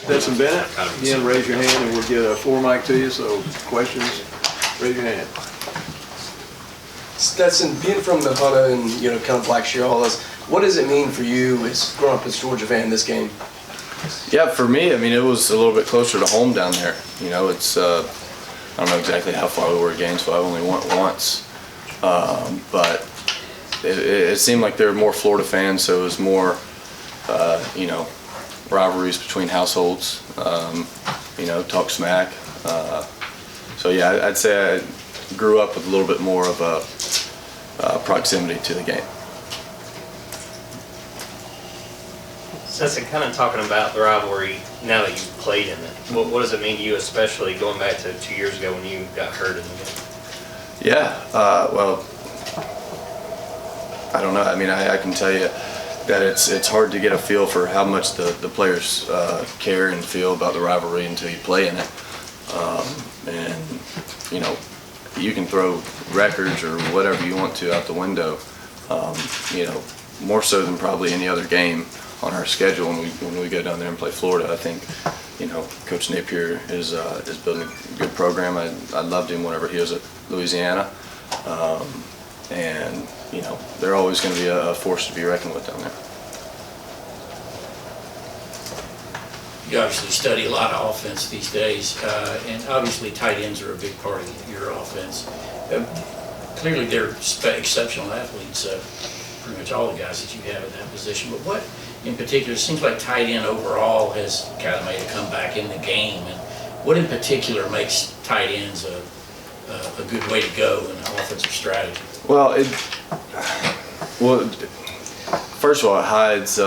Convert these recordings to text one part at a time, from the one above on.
Stetson Bennett, again, raise your hand and we'll get a floor mic to you, so questions, raise your hand. Stetson, being from the Hunter and, kind of Blackshear, all this, what does it mean for you as growing up as a Georgia fan, this game? Yeah, for me, I mean, it was a little bit closer to home down there. It's, I don't know exactly how far we were at Gainesville. I only went once. But it seemed like there were more Florida fans, so it was more, rivalries between households, talk smack. So yeah, I'd say I grew up with a little bit more of a proximity to the game. Stetson, kind of talking about the rivalry now that you've played in it, what does it mean to you, especially going back to 2 years ago when you got hurt in the game? Yeah, well, I don't know. I mean, I can tell you that it's hard to get a feel for how much the players care and feel about the rivalry until you play in it. And, you can throw records or whatever you want to out the window, more so than probably any other game on our schedule when we go down there and play Florida. I think, Coach Napier is building a good program. I loved him whenever he was at Louisiana. And, they're always going to be a force to be reckoned with down there. You obviously study a lot of offense these days, and obviously tight ends are a big part of your offense. Clearly they're exceptional athletes, pretty much all the guys that you have in that position, but what in particular, it seems like tight end overall has kind of made a comeback in the game, and what in particular makes tight ends a good way to go in an offensive strategy? Well, first of all, it hides,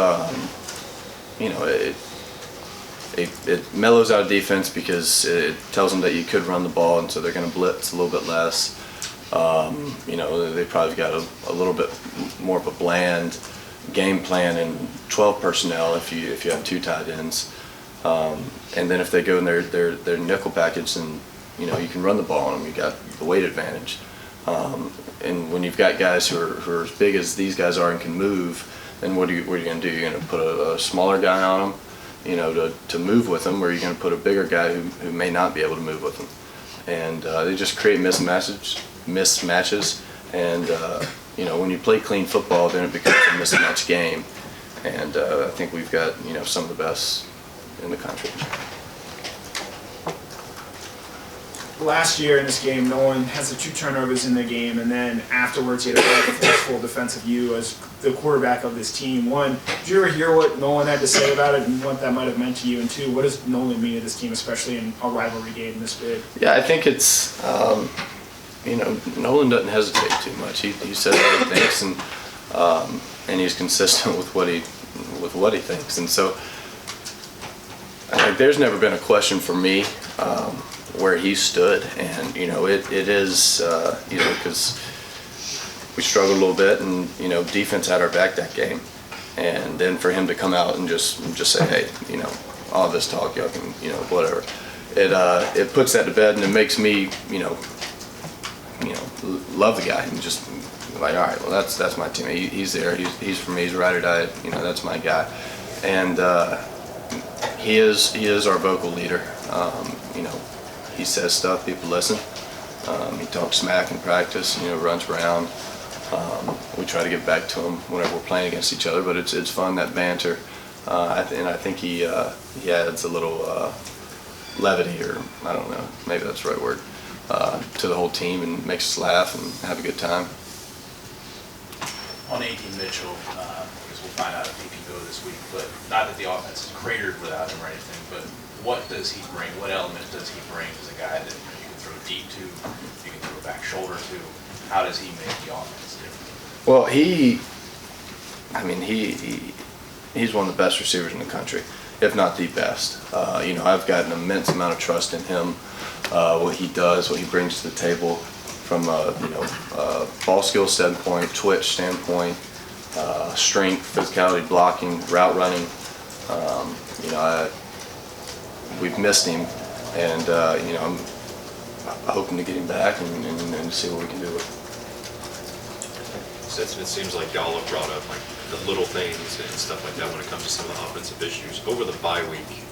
it mellows out defense because it tells them that you could run the ball, and so they're going to blitz a little bit less. They probably got a little bit more of a bland game plan in 12 personnel if you have two tight ends. And then if they go in their nickel package, and you can run the ball on them. You got the weight advantage. And when you've got guys who are as big as these guys are and can move, then what are you going to do? You're going to put a smaller guy on them, to move with them, or you're going to put a bigger guy who may not be able to move with them. And they just create mismatches. And when you play clean football, then it becomes a mismatch game. And I think we've got some of the best in the country. Last year in this game, Nolan has the 2 turnovers in the game, and then afterwards he had a very forceful defensive view as the quarterback of this team. One, did you ever hear what Nolan had to say about it and what that might have meant to you? And two, what does Nolan mean to this team, especially in a rivalry game this big? Yeah, I think it's, Nolan doesn't hesitate too much. He says what he thinks, and he's consistent with what he thinks. And so, there's never been a question for me where he stood, and it is because we struggled a little bit, and defense had our back that game, and then for him to come out and just say, hey, all this talk, y'all can whatever, it puts that to bed, and it makes me love the guy and just like, all right, well that's my team. He's there. He's for me. He's ride or die. That's my guy, and he is our vocal leader. He says stuff, people listen. He talks smack in practice, runs around. We try to get back to him whenever we're playing against each other, but it's fun, that banter. And I think he adds a little levity, or I don't know, maybe that's the right word, to the whole team, and makes us laugh and have a good time. On 18 Mitchell, because we'll find out if he can go this week, but not that the offense is cratered without him or anything, but what does he bring? What element does he bring as a guy that you can throw deep to, you can throw back shoulder to? How does he make the offense different? Well, he's one of the best receivers in the country, if not the best. I've got an immense amount of trust in him, what he does, what he brings to the table from a ball skill standpoint, twitch standpoint, strength, physicality, blocking, route running. We've missed him, and I'm hoping to get him back and see what we can do with him. Stetson, it seems like y'all have brought up like the little things and stuff like that when it comes to some of the offensive issues. Over the bye week,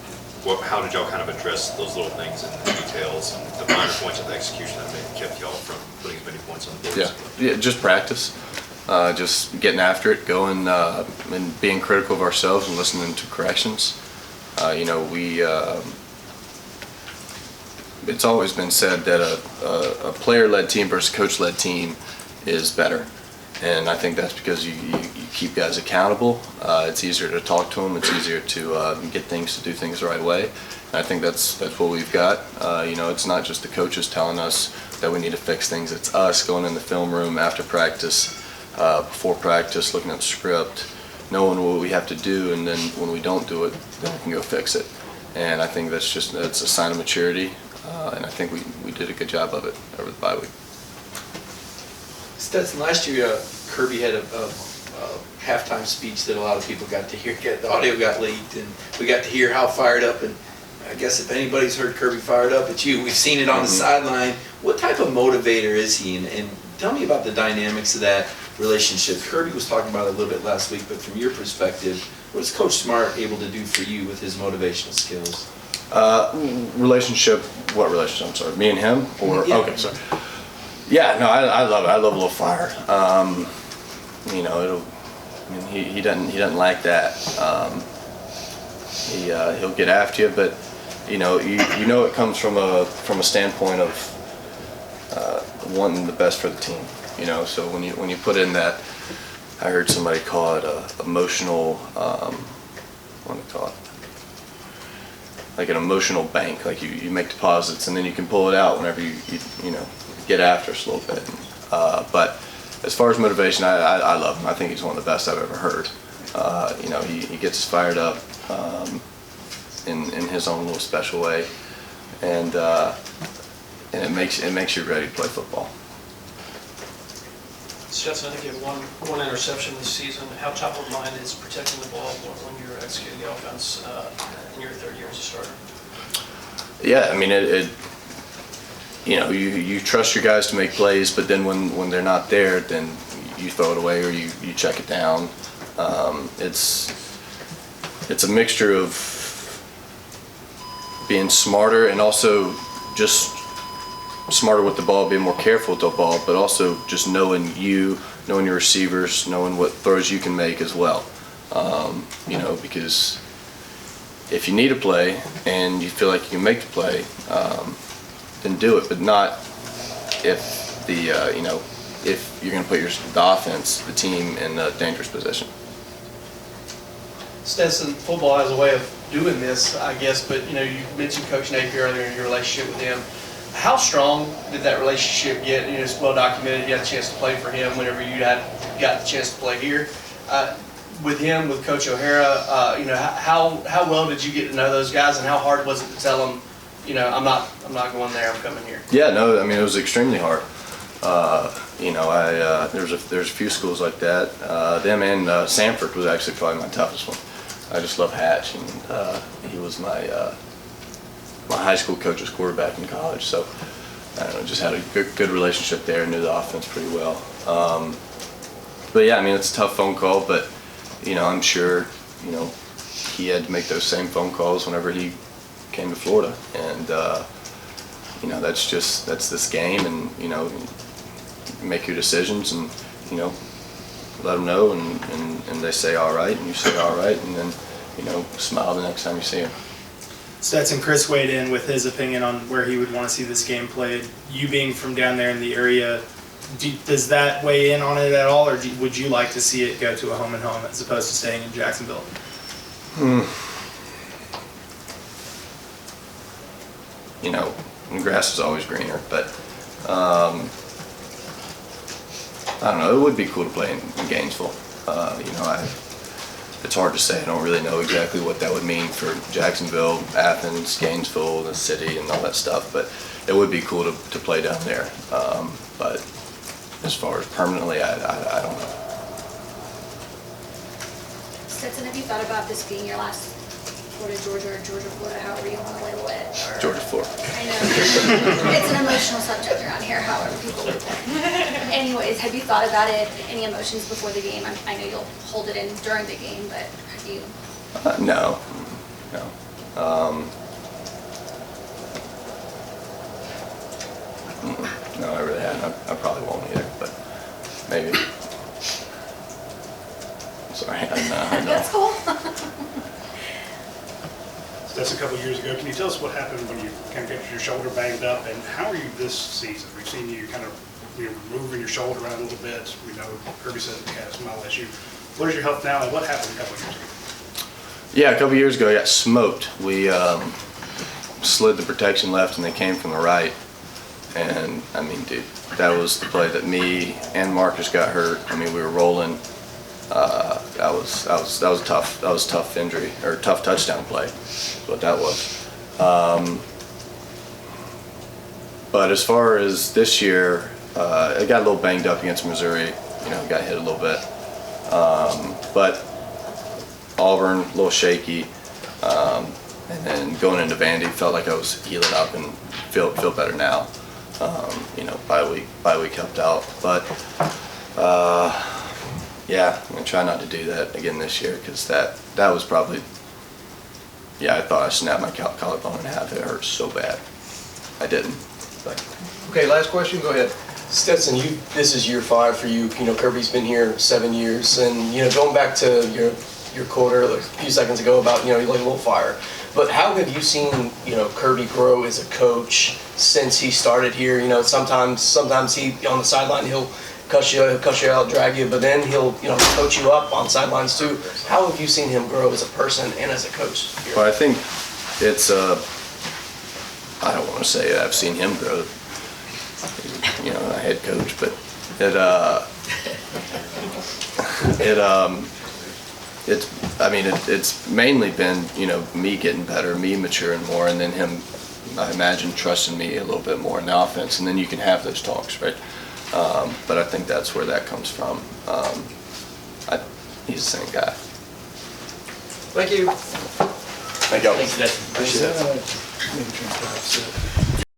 how did y'all kind of address those little things and the details and the minor points of execution that maybe kept y'all from putting as many points on the board? Yeah, just practice. Just getting after it, going and being critical of ourselves and listening to corrections. It's always been said that a player-led team versus coach-led team is better. And I think that's because you keep guys accountable. It's easier to talk to them. It's easier to get things to do things the right way. And I think that's what we've got. It's not just the coaches telling us that we need to fix things. It's us going in the film room after practice, before practice, looking at the script, knowing what we have to do, and then when we don't do it, then we can go fix it. And I think that's a sign of maturity. And I think we did a good job of it over the bye week. Stetson, last year Kirby had a halftime speech that a lot of people got to hear. The audio got leaked, and we got to hear how fired up. And I guess if anybody's heard Kirby fired up, it's you. We've seen it on the sideline. What type of motivator is he? And tell me about the dynamics of that relationship. Kirby was talking about it a little bit last week, but from your perspective, what is Coach Smart able to do for you with his motivational skills? Relationship, what relationship? I'm sorry, me and him? Or Yeah. Okay, sorry. Yeah, no, I love it. I love a little fire. He doesn't like that. He'll get after you, but it comes from a standpoint of wanting the best for the team. So when you put in that, I heard somebody call it emotional. What do they call it? Like an emotional bank. Like you make deposits and then you can pull it out whenever you get after us a little bit. But as far as motivation, I love him. I think he's one of the best I've ever heard. He gets us fired up in his own little special way, and it makes you ready to play football. Stetson, I think you have one interception this season. How top of mind is protecting the ball when you're executing the offense in your third year as a starter? Yeah, I mean you trust your guys to make plays, but then when they're not there, then you throw it away or you check it down. It's a mixture of being smarter and also just smarter with the ball, being more careful with the ball, but also just knowing your receivers, knowing what throws you can make as well. Because if you need a play and you feel like you can make the play, then do it, but not if if you're going to put the offense, the team, in a dangerous position. Stetson, football has a way of doing this, I guess, but you mentioned Coach Napier earlier in your relationship with him. How strong did that relationship get? It's well documented. You had a chance to play for him whenever you got the chance to play here. With him, with Coach O'Hara, how well did you get to know those guys, and how hard was it to tell them, I'm not going there, I'm coming here? Yeah, no, I mean it was extremely hard. There's a few schools like that. Them and Samford was actually probably my toughest one. I just love Hatch, and he was my high school coach's quarterback in college. So I don't know, just had a good relationship there. Knew the offense pretty well. But yeah, I mean it's a tough phone call, but I'm sure he had to make those same phone calls whenever he came to Florida, and that's this game, and make your decisions, and let them know, and they say all right, and you say all right, and then smile the next time you see them. Stetson, Chris weighed in with his opinion on where he would want to see this game played. You being from down there in the area, does that weigh in on it at all, or would you like to see it go to a home and home as opposed to staying in Jacksonville? The grass is always greener, but I don't know. It would be cool to play in Gainesville. It's hard to say. I don't really know exactly what that would mean for Jacksonville, Athens, Gainesville, the city, and all that stuff. But it would be cool to play down there. But as far as permanently, I don't know. Stetson, have you thought about this being your last Florida, Georgia, or Georgia, Florida, however you want to label it? Or, Georgia, Florida. I know. It's an emotional subject around here, however people would say. Anyways, have you thought about it? Any emotions before the game? I know you'll hold it in during the game, but have you? No. No, I really haven't. I probably won't either, but maybe. Sorry, I know. That's cool. That's a couple of years ago. Can you tell us what happened when you kind of got your shoulder banged up, and how are you this season? We've seen you kind of moving your shoulder around a little bit. We know Kirby said you had some mild issue. What is your health now, and what happened a couple of years ago? Yeah, a couple years ago I got smoked. We slid the protection left and they came from the right. And I mean, dude, that was the play that me and Marcus got hurt. I mean, we were rolling. That was tough. That was a tough injury, or tough touchdown play. Is what that was. But as far as this year, I got a little banged up against Missouri. You know, got hit a little bit. But Auburn, a little shaky. And then going into Vandy, felt like I was healing up and feel better now. You know, bye week helped out. But yeah, I'm gonna try not to do that again this year, because that was probably, yeah, I thought I snapped my collarbone in half. It hurt so bad. I didn't. But. Okay, last question, go ahead. Stetson, this is year 5 for you. You know, Kirby's been here 7 years, and you know, going back to your quote like a few seconds ago about, you know, you like a little fire. But how have you seen, you know, Kirby grow as a coach since he started here? You know, sometimes he on the sideline he'll cuss you out, drag you, but then he'll, you know, coach you up on sidelines too. How have you seen him grow as a person and as a coach here? Well, I think it's I don't want to say I've seen him grow. You know, a head coach, but it's mainly been, you know, me getting better, me maturing more, and then him, I imagine, trusting me a little bit more in the offense, and then you can have those talks, right? But I think that's where that comes from. He's the same guy. Thank you. Thank you. Thanks, Dustin. Appreciate it.